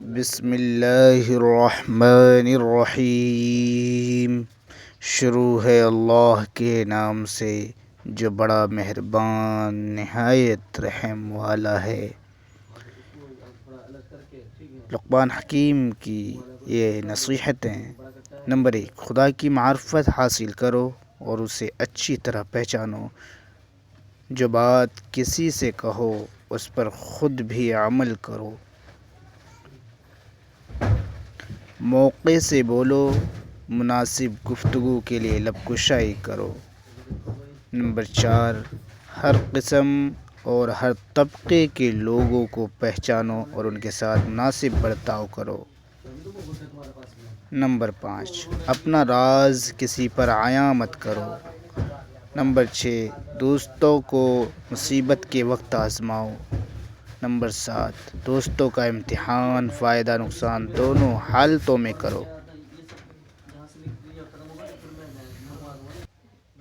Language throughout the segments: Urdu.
بسم اللہ الرحمن الرحیم۔ شروع ہے اللہ کے نام سے جو بڑا مہربان نہایت رحم والا ہے۔ لقمان حکیم کی یہ نصیحتیں: نمبر 1، خدا کی معرفت حاصل کرو اور اسے اچھی طرح پہچانو۔ جو بات کسی سے کہو اس پر خود بھی عمل کرو۔ موقع سے بولو، مناسب گفتگو کے لیے لب کشائی کرو۔ نمبر 4، ہر قسم اور ہر طبقے کے لوگوں کو پہچانو اور ان کے ساتھ مناسب برتاؤ کرو۔ نمبر 5، اپنا راز کسی پر عیاں مت کرو۔ نمبر 6، دوستوں کو مصیبت کے وقت آزماؤ۔ نمبر 7، دوستوں کا امتحان فائدہ نقصان دونوں حالتوں میں کرو۔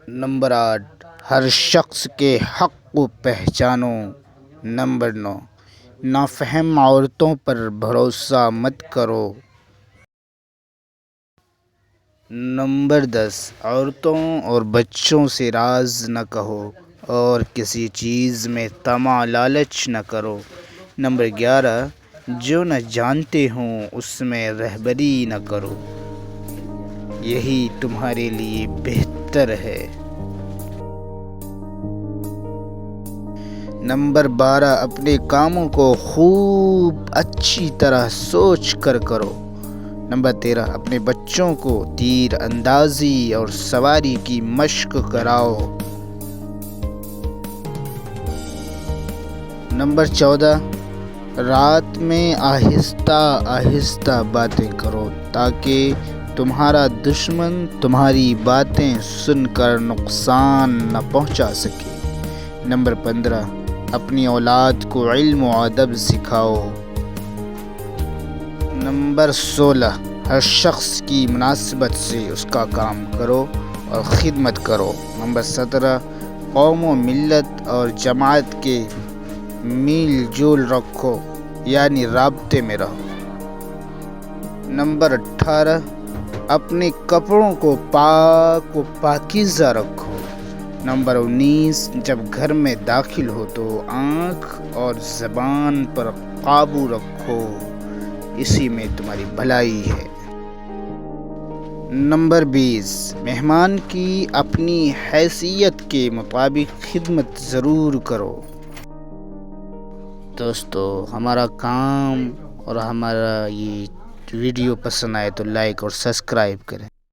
نمبر 8، ہر شخص کے حق کو پہچانو۔ نمبر 9، نافہم عورتوں پر بھروسہ مت کرو۔ نمبر 10، عورتوں اور بچوں سے راز نہ کہو اور کسی چیز میں طمع لالچ نہ کرو۔ نمبر 11، جو نہ جانتے ہوں اس میں رہبری نہ کرو، یہی تمہارے لیے بہتر ہے۔ نمبر 12، اپنے کاموں کو خوب اچھی طرح سوچ کر کرو۔ نمبر 13، اپنے بچوں کو تیر اندازی اور سواری کی مشق کراؤ۔ نمبر 14، رات میں آہستہ آہستہ باتیں کرو تاکہ تمہارا دشمن تمہاری باتیں سن کر نقصان نہ پہنچا سکے۔ نمبر 15، اپنی اولاد کو علم و ادب سکھاؤ۔ نمبر 16، ہر شخص کی مناسبت سے اس کا کام کرو اور خدمت کرو۔ نمبر 17، قوم و ملت اور جماعت کے میل جول رکھو، یعنی رابطے میں رہو۔ نمبر 18، اپنے کپڑوں کو پاک و پاکیزہ رکھو۔ نمبر 19، جب گھر میں داخل ہو تو آنکھ اور زبان پر قابو رکھو، اسی میں تمہاری بھلائی ہے۔ نمبر 20، مہمان کی اپنی حیثیت کے مطابق خدمت ضرور کرو۔ دوستو، ہمارا کام اور ہمارا یہ ویڈیو پسند آئے تو لائک اور سبسکرائب کریں۔